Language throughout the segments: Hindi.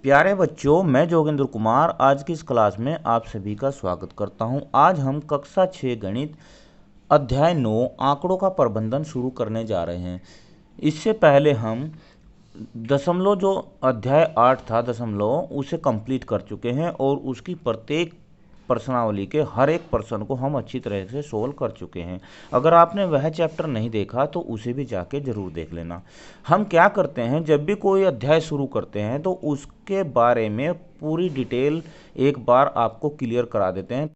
प्यारे बच्चों, मैं जोगेंद्र कुमार आज की इस क्लास में आप सभी का स्वागत करता हूं। आज हम कक्षा 6 गणित अध्याय 9 आंकड़ों का प्रबंधन शुरू करने जा रहे हैं। इससे पहले हम दशमलव जो अध्याय 8 था दशमलव उसे कंप्लीट कर चुके हैं और उसकी प्रत्येक प्रश्नावली के हर एक प्रश्न को हम अच्छी तरह से सोल्व कर चुके हैं। अगर आपने वह चैप्टर नहीं देखा तो उसे भी जाके जरूर देख लेना। हम क्या करते हैं, जब भी कोई अध्याय शुरू करते हैं तो उसके बारे में पूरी डिटेल एक बार आपको क्लियर करा देते हैं,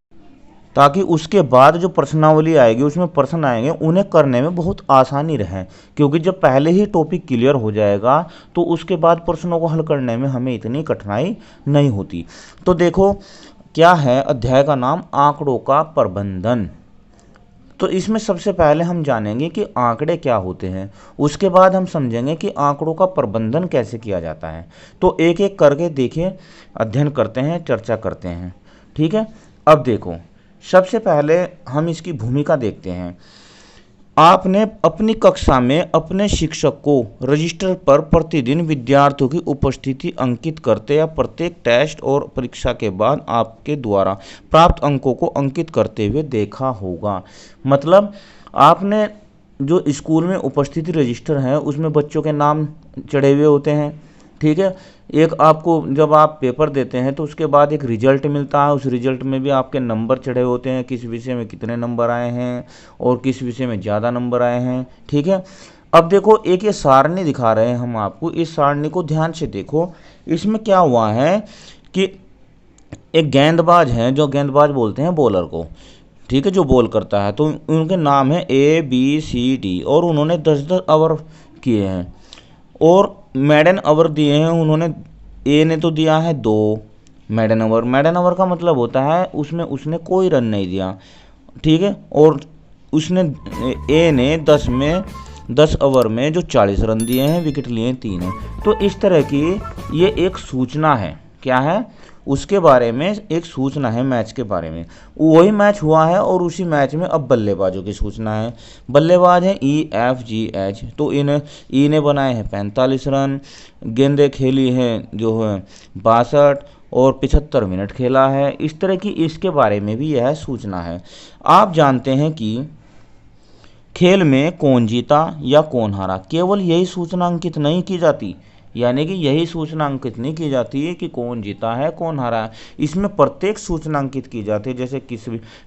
ताकि उसके बाद जो प्रश्नावली आएगी उसमें प्रश्न आएंगे उन्हें करने में बहुत आसानी रहे। क्योंकि जब पहले ही टॉपिक क्लियर हो जाएगा तो उसके बाद प्रश्नों को हल करने में हमें इतनी कठिनाई नहीं होती। तो देखो, क्या है अध्याय का नाम, आंकड़ों का प्रबंधन। तो इसमें सबसे पहले हम जानेंगे कि आंकड़े क्या होते हैं, उसके बाद हम समझेंगे कि आंकड़ों का प्रबंधन कैसे किया जाता है। तो एक एक करके देखिए, अध्ययन करते हैं, चर्चा करते हैं। ठीक है, अब देखो, सबसे पहले हम इसकी भूमिका देखते हैं। आपने अपनी कक्षा में अपने शिक्षक को रजिस्टर पर प्रतिदिन विद्यार्थियों की उपस्थिति अंकित करते या प्रत्येक टेस्ट और परीक्षा के बाद आपके द्वारा प्राप्त अंकों को अंकित करते हुए देखा होगा। मतलब आपने जो स्कूल में उपस्थिति रजिस्टर है उसमें बच्चों के नाम चढ़े हुए होते हैं। ठीक है, एक आपको जब आप पेपर देते हैं तो उसके बाद एक रिजल्ट मिलता है, उस रिजल्ट में भी आपके नंबर चढ़े होते हैं, किस विषय में कितने नंबर आए हैं और किस विषय में ज़्यादा नंबर आए हैं। ठीक है, अब देखो, एक ये सारणी दिखा रहे हैं हम आपको, इस सारणी को ध्यान से देखो। इसमें क्या हुआ है कि एक गेंदबाज है, जो गेंदबाज बोलते हैं बॉलर को, ठीक है, जो बॉल करता है, तो उनके नाम है ABCD और उन्होंने 10-10 ओवर किए हैं और मेडन ओवर दिए हैं उन्होंने। ए ने तो दिया है 2 मेडन ओवर। मेडन ओवर का मतलब होता है उसमें उसने कोई रन नहीं दिया। ठीक है, और उसने ए ने 10 ओवर में जो 40 रन दिए हैं, विकेट लिए 3 हैं। तो इस तरह की ये एक सूचना है, क्या है, उसके बारे में एक सूचना है, मैच के बारे में। वही मैच हुआ है और उसी मैच में अब बल्लेबाजों की सूचना है। बल्लेबाज हैं EFGH। तो ई ने बनाए हैं 45 रन, गेंदें खेली हैं जो है 62 और 75 मिनट खेला है। इस तरह की इसके बारे में भी यह सूचना है। आप जानते हैं कि खेल में कौन जीता या कौन हारा, केवल यही सूचना अंकित नहीं की जाती, यानी कि यही सूचना अंकित नहीं की जाती है कि कौन जीता है कौन हारा है। इसमें प्रत्येक सूचना अंकित की जाती है, जैसे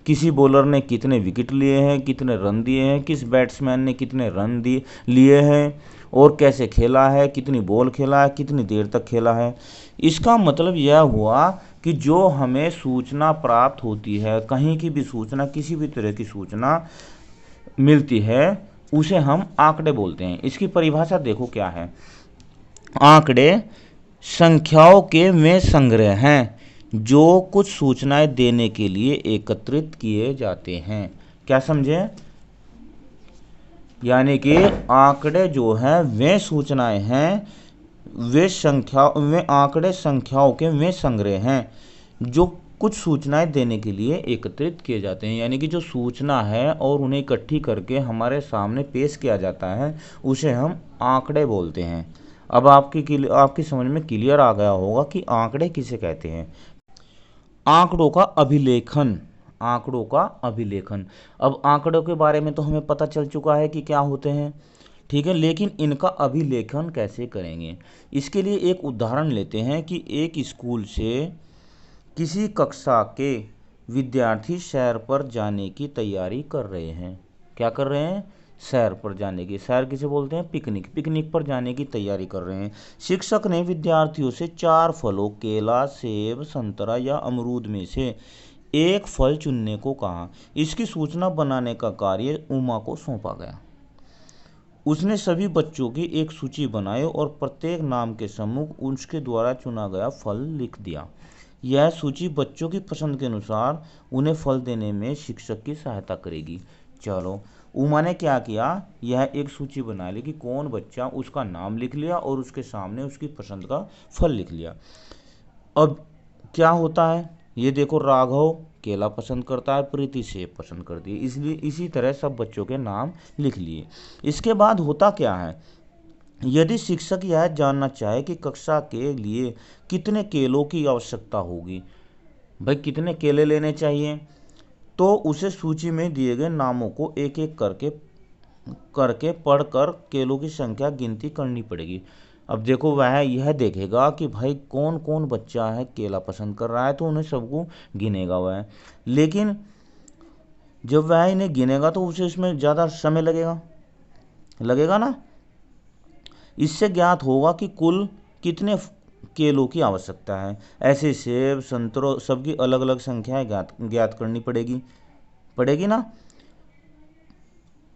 किसी बॉलर ने कितने विकेट लिए हैं, कितने रन दिए हैं, किस बैट्समैन ने कितने रन दिए लिए हैं और कैसे खेला है, कितनी बॉल खेला है, कितनी देर तक खेला है। इसका मतलब यह हुआ कि जो हमें सूचना प्राप्त होती है, कहीं की भी सूचना, किसी भी तरह की सूचना मिलती है, उसे हम आंकड़े बोलते हैं। इसकी परिभाषा देखो क्या है। आंकड़े संख्याओं के वे संग्रह हैं जो कुछ सूचनाएं देने के लिए एकत्रित किए जाते हैं। क्या समझे? यानी कि आंकड़े जो हैं वे सूचनाएं हैं, वे आंकड़े संख्याओं के वे संग्रह हैं जो कुछ सूचनाएं देने के लिए एकत्रित किए जाते हैं। यानी कि जो सूचना है और उन्हें इकट्ठी करके हमारे सामने पेश किया जाता है उसे हम आंकड़े बोलते हैं। अब आपकी समझ में क्लियर आ गया होगा कि आंकड़े किसे कहते हैं। आंकड़ों का अभिलेखन, आंकड़ों का अभिलेखन। अब आंकड़ों के बारे में तो हमें पता चल चुका है कि क्या होते हैं, ठीक है, लेकिन इनका अभिलेखन कैसे करेंगे, इसके लिए एक उदाहरण लेते हैं कि एक स्कूल से किसी कक्षा के विद्यार्थी सैर पर जाने की तैयारी कर रहे हैं। क्या कर रहे हैं? सैर पर जाने की। सैर किसे बोलते हैं? पिकनिक पर जाने की तैयारी कर रहे हैं। शिक्षक ने विद्यार्थियों से 4 फलों, केला, सेब, संतरा या अमरूद में से एक फल चुनने को कहा। इसकी सूचना बनाने का कार्य उमा को सौंपा गया। उसने सभी बच्चों की एक सूची बनाई और प्रत्येक नाम के सम्मुख उसके द्वारा चुना गया फल लिख दिया। यह सूची बच्चों की पसंद के अनुसार उन्हें फल देने में शिक्षक की सहायता करेगी। चलो, उमा ने क्या किया, यह एक सूची बना ली कि कौन बच्चा, उसका नाम लिख लिया और उसके सामने उसकी पसंद का फल लिख लिया। अब क्या होता है, ये देखो, राघव केला पसंद करता है, प्रीति सेब पसंद करती है, इसलिए इसी तरह सब बच्चों के नाम लिख लिए। इसके बाद होता क्या है, यदि शिक्षक यह जानना चाहे कि कक्षा के लिए कितने केलों की आवश्यकता होगी, भाई कितने केले लेने चाहिए, तो उसे सूची में दिए गए नामों को एक एक करके करके पढ़कर केलों की संख्या गिनती करनी पड़ेगी। अब देखो वह यह देखेगा कि भाई कौन कौन बच्चा है केला पसंद कर रहा है, तो उन्हें सबको गिनेगा वह। लेकिन जब वह इन्हें गिनेगा तो उसे इसमें ज़्यादा समय लगेगा लगेगा ना। इससे ज्ञात होगा कि कुल कितने केलों की आवश्यकता है। ऐसे सेब संतरों सबकी अलग अलग संख्याएं ज्ञात ज्ञात करनी पड़ेगी पड़ेगी ना।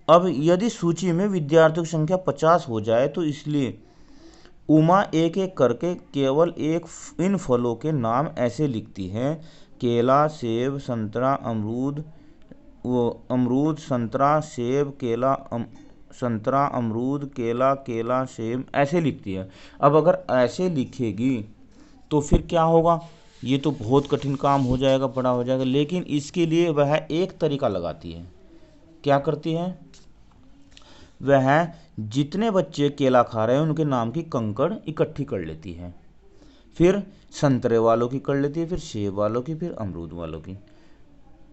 अब यदि सूची में विद्यार्थियों की संख्या 50 हो जाए तो इसलिए उमा एक एक करके केवल एक इन फलों के नाम ऐसे लिखती है, केला सेब संतरा अमरूद, वो अमरूद संतरा सेब केला संतरा अमरूद केला केला सेब ऐसे लिखती है। अब अगर ऐसे लिखेगी तो फिर क्या होगा, ये तो बहुत कठिन काम हो जाएगा, बड़ा हो जाएगा। लेकिन इसके लिए वह एक तरीका लगाती है। क्या करती है, वह जितने बच्चे केला खा रहे हैं उनके नाम की कंकड़ इकट्ठी कर लेती है, फिर संतरे वालों की कर लेती है, फिर सेब वालों की, फिर अमरूद वालों की।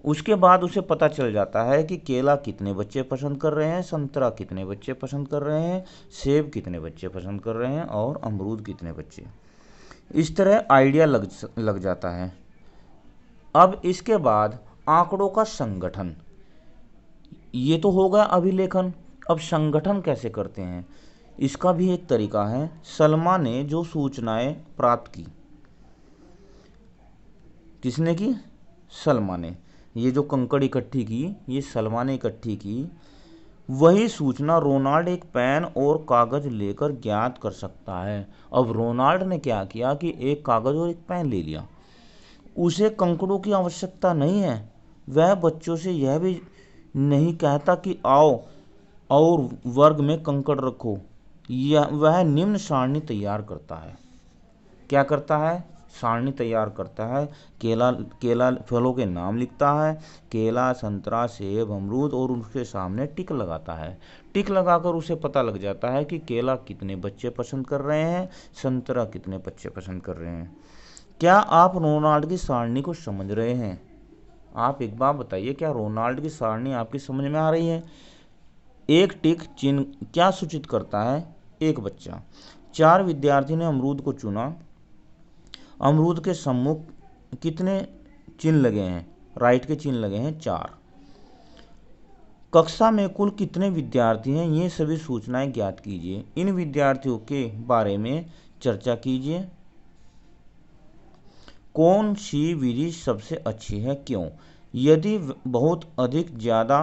उसके बाद उसे पता चल जाता है कि केला कितने बच्चे पसंद कर रहे हैं, संतरा कितने बच्चे पसंद कर रहे हैं, सेब कितने बच्चे पसंद कर रहे हैं और अमरूद कितने बच्चे। इस तरह आइडिया लग जाता है। अब इसके बाद आंकड़ों का संगठन, ये तो होगा अभिलेखन। अब संगठन कैसे करते हैं, इसका भी एक तरीका है। सलमा ने जो सूचनाएं प्राप्त की, किसने की, सलमा ने। ये जो कंकड़ इकट्ठी की ये सलमा ने इकट्ठी की। वही सूचना रोनाल्ड एक पेन और कागज लेकर ज्ञात कर सकता है। अब रोनाल्ड ने क्या किया कि एक कागज और एक पेन ले लिया। उसे कंकड़ों की आवश्यकता नहीं है। वह बच्चों से यह भी नहीं कहता कि आओ और वर्ग में कंकड़ रखो। यह वह निम्न सारणी तैयार करता है। क्या करता है, सारणी तैयार करता है। केला केला फलों के नाम लिखता है, केला संतरा सेब अमरूद, और उसके सामने टिक लगाता है। टिक लगाकर उसे पता लग जाता है कि केला कितने बच्चे पसंद कर रहे हैं, संतरा कितने बच्चे पसंद कर रहे हैं। क्या आप रोनाल्ड की सारणी को समझ रहे हैं? आप एक बार बताइए, क्या रोनाल्ड की सारणी आपकी समझ में आ रही है? एक टिक चिन्ह क्या सूचित करता है, एक बच्चा। 4 विद्यार्थी ने अमरूद को चुना। अमरूद के सम्मुख कितने चिन्ह लगे हैं, राइट के चिन्ह लगे हैं 4। कक्षा में कुल कितने विद्यार्थी हैं, ये सभी सूचनाएं ज्ञात कीजिए। इन विद्यार्थियों के बारे में चर्चा कीजिए। कौन सी विधि सबसे अच्छी है, क्यों? यदि बहुत अधिक ज़्यादा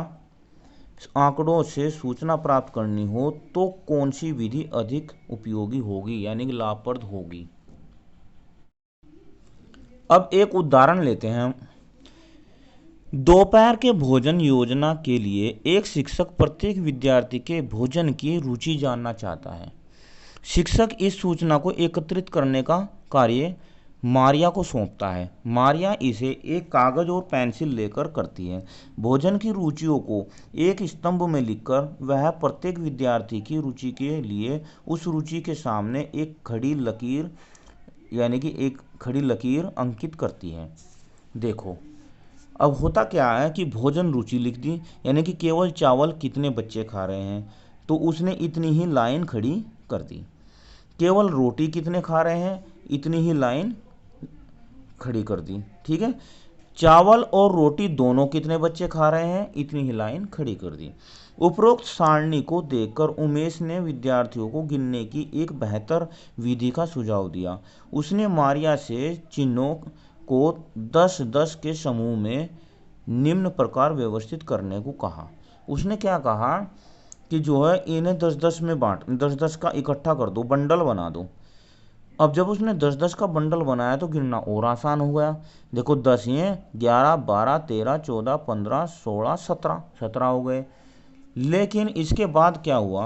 आंकड़ों से सूचना प्राप्त करनी हो तो कौन सी विधि अधिक उपयोगी होगी, यानी कि लाभप्रद होगी। अब एक उदाहरण लेते हैं हम। दोपहर के भोजन योजना के लिए एक शिक्षक प्रत्येक विद्यार्थी के भोजन की रुचि जानना चाहता है। शिक्षक इस सूचना को एकत्रित करने का कार्य मारिया को सौंपता है। मारिया इसे एक कागज और पेंसिल लेकर करती है। भोजन की रुचियों को एक स्तंभ में लिखकर वह प्रत्येक विद्यार्थी की रुचि के लिए उस रुचि के सामने एक खड़ी लकीर, यानी कि एक खड़ी लकीर अंकित करती है। देखो अब होता क्या है कि भोजन रुचि लिख दी, यानी कि केवल चावल कितने बच्चे खा रहे हैं, तो उसने इतनी ही लाइन खड़ी कर दी। केवल रोटी कितने खा रहे हैं, इतनी ही लाइन खड़ी कर दी। ठीक है, चावल और रोटी दोनों कितने बच्चे खा रहे हैं, इतनी ही लाइन खड़ी कर दी। उपरोक्त सारणी को देखकर उमेश ने विद्यार्थियों को गिनने की एक बेहतर विधि का सुझाव दिया। उसने मारिया से चिन्हों को 10-10 के समूह में निम्न प्रकार व्यवस्थित करने को कहा। उसने क्या कहा कि जो है इन्हें 10-10 में बांट, 10-10 का इकट्ठा कर दो, बंडल बना दो। अब जब उसने 10-10 का बंडल बनाया तो गिनना और आसान हो गया। देखो 10 ये 11 12 13 14 15 16 17 हो गए। लेकिन इसके बाद क्या हुआ,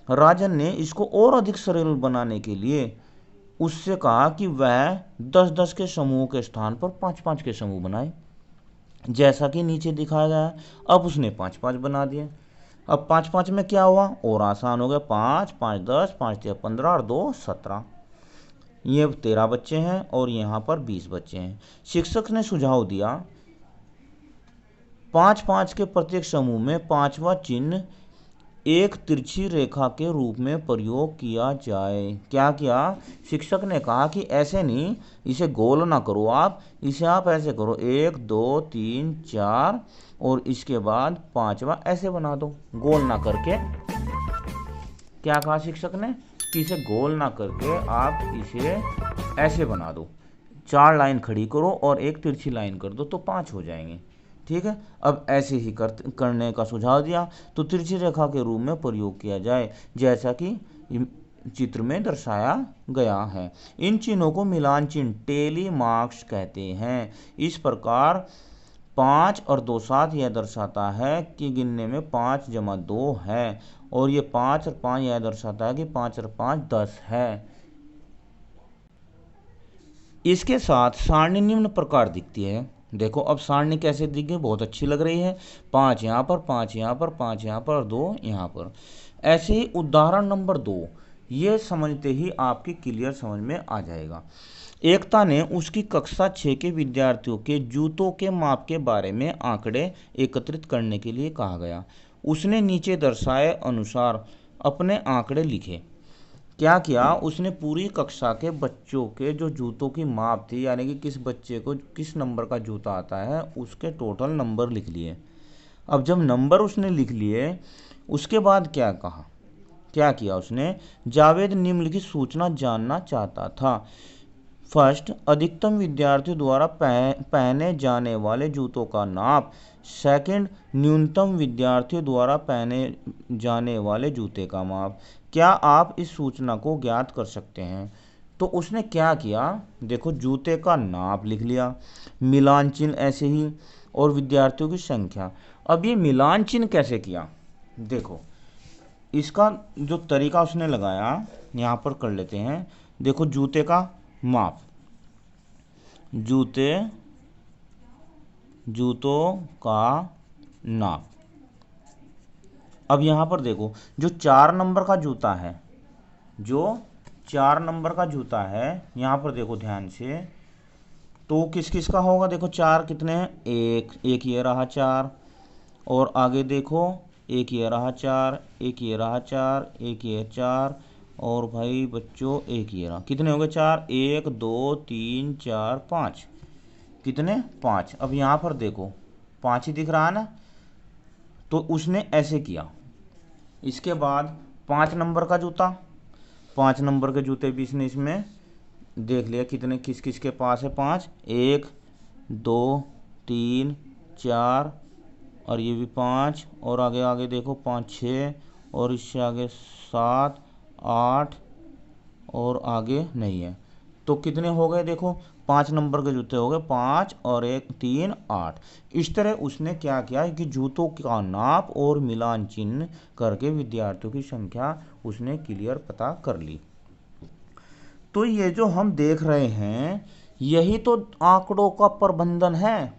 राजन ने इसको और अधिक सरल बनाने के लिए उससे कहा कि वह 10-10 के समूह के स्थान पर 5-5 के समूह बनाए, जैसा कि नीचे दिखाया गया है। अब उसने 5-5 बना दिए। अब 5 5 में क्या हुआ, और आसान हो गया, 5 5 10, 5 3 15 और 2 17। ये 13 बच्चे हैं और यहाँ पर 20 बच्चे हैं। शिक्षक ने सुझाव दिया 5 5 के प्रत्येक समूह में पांचवा चिन्ह एक तिरछी रेखा के रूप में प्रयोग किया जाए। क्या किया, शिक्षक ने कहा कि ऐसे नहीं, इसे गोल ना करो आप, इसे आप ऐसे करो 1 2 3 4 और इसके बाद पांचवा ऐसे बना दो, गोल ना करके। क्या कहा शिक्षक ने कि इसे गोल ना करके आप इसे ऐसे बना दो, 4 लाइन खड़ी करो और एक तिरछी लाइन कर दो तो 5 हो जाएंगे। ठीक है, अब ऐसे ही करने का सुझाव दिया तो तिरछी रेखा के रूप में प्रयोग किया जाए, जैसा कि चित्र में दर्शाया गया है। इन चिन्हों को मिलान चिन्ह टेली मार्क्स कहते हैं। इस प्रकार 5 और 2 7 यह दर्शाता है कि गिनने में 5 जमा 2 है, और ये 5 और 5 यह दर्शाता है कि 5 और 5 10 है। इसके साथ सारणी निम्न प्रकार दिखती है। देखो अब सारणी कैसे दिख गई, बहुत अच्छी लग रही है। 5 यहाँ पर, 5 यहाँ पर, 5 यहाँ पर और 2 यहाँ पर। ऐसे ही उदाहरण नंबर 2, ये समझते ही आपकी क्लियर समझ में आ जाएगा। एकता ने उसकी कक्षा 6 के विद्यार्थियों के जूतों के माप के बारे में आंकड़े एकत्रित करने के लिए कहा गया। उसने नीचे दर्शाए अनुसार अपने आंकड़े लिखे। क्या किया, उसने पूरी कक्षा के बच्चों के जो जूतों की माप थी, यानी कि किस बच्चे को किस नंबर का जूता आता है, उसके टोटल नंबर लिख लिए। अब जब नंबर उसने लिख लिए, उसके बाद क्या कहा, क्या किया उसने, जावेद निम्नलिखित सूचना जानना चाहता था। फर्स्ट, अधिकतम विद्यार्थियों द्वारा पहने जाने वाले जूतों का नाप। सेकंड, न्यूनतम विद्यार्थियों द्वारा पहने जाने वाले जूते का माप। क्या आप इस सूचना को ज्ञात कर सकते हैं? तो उसने क्या किया, देखो जूते का नाप लिख लिया, मिलान चिन्ह ऐसे ही, और विद्यार्थियों की संख्या। अब ये मिलान चिन्ह कैसे किया, देखो इसका जो तरीका उसने लगाया यहाँ पर कर लेते हैं। देखो जूते का माप, जूतों का नाप। अब यहाँ पर देखो जो 4 नंबर का जूता है, जो 4 नंबर का जूता है, यहाँ पर देखो ध्यान से, तो किस किस का होगा, देखो 4 कितने हैं, एक ये रहा 4, और आगे देखो एक ये रहा 4, एक ये रहा 4, एक ये 4, और भाई बच्चों एक ये रहा, कितने हो गए 4, 1 2 3 4 5, कितने 5। अब यहाँ पर देखो 5 ही दिख रहा है ना, तो उसने ऐसे किया। इसके बाद 5 नंबर का जूता, 5 नंबर के जूते भी इसने इसमें देख लिया कितने किस किस के पास है 5, 1 2 3 4, और ये भी 5, और आगे आगे देखो 5 6, और इससे आगे 7 8, और आगे नहीं है, तो कितने हो गए, देखो 5 नंबर के जूते हो गए 5 और 1 3 8। इस तरह उसने क्या किया कि जूतों का नाप और मिलान चिन्ह करके विद्यार्थियों की संख्या उसने क्लियर पता कर ली। तो ये जो हम देख रहे हैं, यही तो आंकड़ों का प्रबंधन है।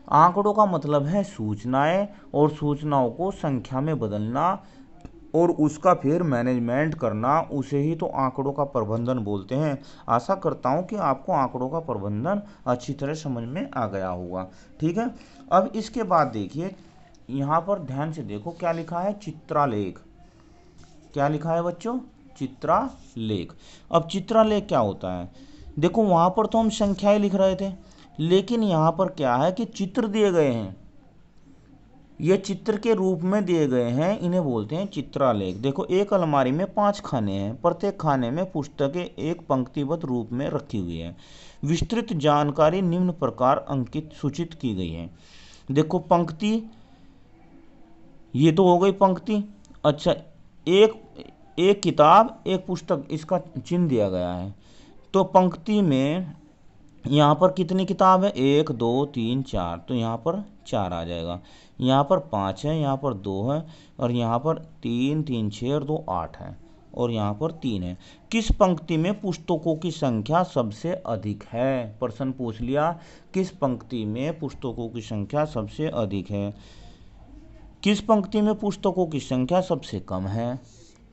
आंकड़ों का मतलब है सूचनाएं, और सूचनाओं को संख्या में बदलना और उसका फिर मैनेजमेंट करना, उसे ही तो आंकड़ों का प्रबंधन बोलते हैं। आशा करता हूं कि आपको आंकड़ों का प्रबंधन अच्छी तरह समझ में आ गया होगा। ठीक है, अब इसके बाद देखिए यहाँ पर ध्यान से देखो क्या लिखा है, चित्रालेख। क्या लिखा है बच्चों, चित्रालेख। अब चित्रालेख क्या होता है, देखो वहाँ पर तो हम संख्याएं लिख रहे थे, लेकिन यहाँ पर क्या है कि चित्र दिए गए हैं, ये चित्र के रूप में दिए गए हैं, इन्हें बोलते हैं चित्रालेख। देखो एक अलमारी में 5 खाने हैं, प्रत्येक खाने में पुस्तकें एक पंक्तिबद्ध रूप में रखी हुई है। विस्तृत जानकारी निम्न प्रकार अंकित सूचित की गई है। देखो पंक्ति, ये तो हो गई पंक्ति। अच्छा, एक किताब एक पुस्तक, इसका चिन्ह दिया गया है, तो पंक्ति में यहाँ पर कितनी किताब है, 1 2 3 4, तो यहाँ पर 4 आ जाएगा। यहाँ पर 5 है, यहाँ पर 2 है, और यहाँ पर 3 3 6 और 2 8 है, और यहाँ पर 3 है। किस पंक्ति में पुस्तकों की संख्या सबसे अधिक है, प्रश्न पूछ लिया, किस पंक्ति में पुस्तकों की संख्या सबसे अधिक है। किस पंक्ति में पुस्तकों की संख्या सबसे कम है?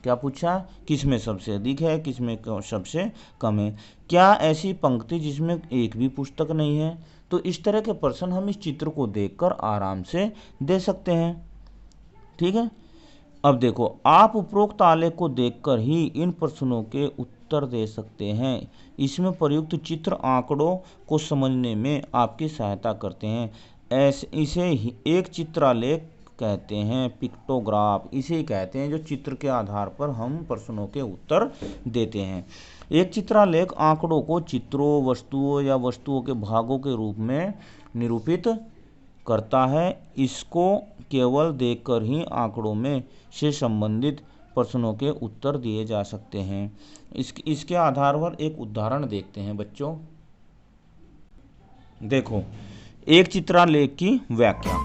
क्या पूछा? किस में सबसे अधिक है, किस में सबसे कम है? क्या ऐसी पंक्ति जिसमें एक भी पुस्तक नहीं है? तो इस तरह के प्रश्न हम इस चित्र को देखकर आराम से दे सकते हैं। ठीक है, अब देखो, आप उपरोक्त आलेख को देखकर ही इन प्रश्नों के उत्तर दे सकते हैं। इसमें प्रयुक्त चित्र आंकड़ों को समझने में आपकी सहायता करते हैं। इसे एक चित्रालेख कहते हैं, पिक्टोग्राफ इसे कहते हैं, जो चित्र के आधार पर हम प्रश्नों के उत्तर देते हैं। एक चित्रालेख आंकड़ों को चित्रों, वस्तुओं या वस्तुओं के भागों के रूप में निरूपित करता है। इसको केवल देखकर ही आंकड़ों में से संबंधित प्रश्नों के उत्तर दिए जा सकते हैं। इसके आधार पर एक उदाहरण देखते हैं बच्चों। देखो, एक चित्रालेख की व्याख्या।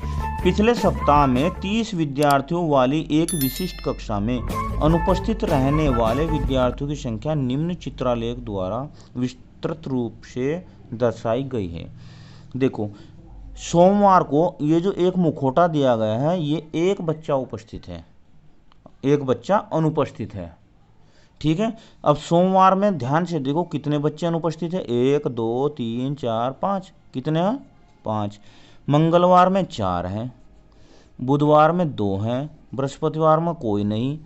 पिछले सप्ताह में 30 विद्यार्थियों वाली एक विशिष्ट कक्षा में अनुपस्थित रहने वाले विद्यार्थियों की संख्या निम्न चित्रालेख द्वारा विस्तृत रूप से दर्शाई गई है। देखो, सोमवार को ये जो एक मुखौटा दिया गया है, ये एक बच्चा उपस्थित है, एक बच्चा अनुपस्थित है। ठीक है, अब सोमवार में ध्यान से देखो कितने बच्चे अनुपस्थित है, 1 2 3 4 5, कितने हैं? 5। मंगलवार में 4 हैं, बुधवार में 2 हैं, बृहस्पतिवार में कोई नहीं,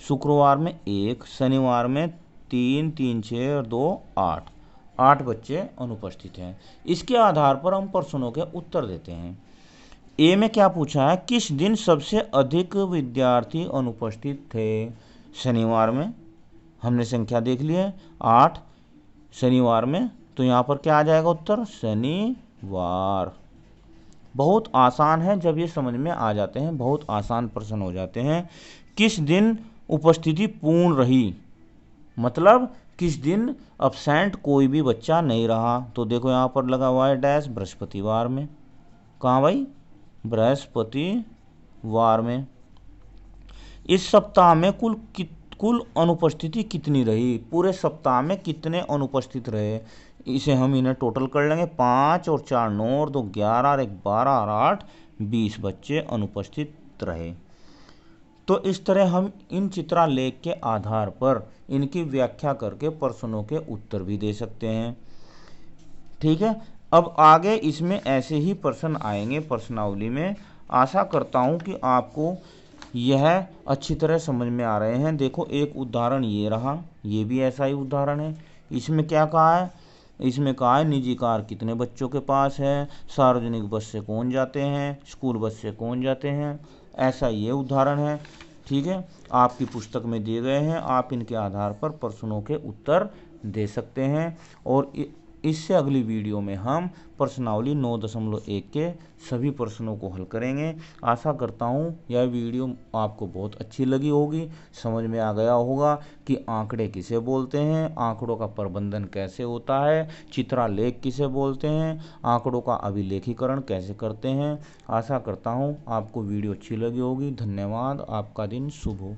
शुक्रवार में 1, शनिवार में 3 3 6 और 2 8, 8 बच्चे अनुपस्थित हैं। इसके आधार पर हम प्रश्नों के उत्तर देते हैं। ए में क्या पूछा है? किस दिन सबसे अधिक विद्यार्थी अनुपस्थित थे? शनिवार में, हमने संख्या देख ली है 8 शनिवार में, तो यहाँ पर क्या आ जाएगा उत्तर? शनिवार। बहुत आसान है, जब ये समझ में आ जाते हैं बहुत आसान प्रश्न हो जाते हैं। किस दिन उपस्थिति पूर्ण रही? मतलब किस दिन अब्सेंट कोई भी बच्चा नहीं रहा? तो देखो यहाँ पर लगा हुआ है डैश, बृहस्पतिवार में। कहाँ भाई? बृहस्पतिवार में। इस सप्ताह में कुल अनुपस्थिति कितनी रही? पूरे सप्ताह में कितने अनुपस्थित रहे? इसे हम इन्हें टोटल कर लेंगे। 5 और 4 9 और 2 11 और 1 12 और 8 20 बच्चे अनुपस्थित रहे। तो इस तरह हम इन चित्रालेख के आधार पर इनकी व्याख्या करके प्रश्नों के उत्तर भी दे सकते हैं। ठीक है, अब आगे इसमें ऐसे ही प्रश्न आएंगे प्रश्नावली में। आशा करता हूँ कि आपको यह अच्छी तरह समझ में आ रहे हैं। देखो, एक उदाहरण ये रहा, ये भी ऐसा ही उदाहरण है। इसमें क्या कहा है? इसमें कहा है निजी कार कितने बच्चों के पास है, सार्वजनिक बस से कौन जाते हैं, स्कूल बस से कौन जाते हैं। ऐसा ये उदाहरण है। ठीक है, आपकी पुस्तक में दिए गए हैं, आप इनके आधार पर प्रश्नों के उत्तर दे सकते हैं। और इससे अगली वीडियो में हम प्रश्नावली 9.1 के सभी प्रश्नों को हल करेंगे। आशा करता हूँ यह वीडियो आपको बहुत अच्छी लगी होगी, समझ में आ गया होगा कि आंकड़े किसे बोलते हैं, आंकड़ों का प्रबंधन कैसे होता है, चित्रालेख किसे बोलते हैं, आंकड़ों का अभिलेखीकरण कैसे करते हैं। आशा करता हूँ आपको वीडियो अच्छी लगी होगी। धन्यवाद, आपका दिन शुभ हो।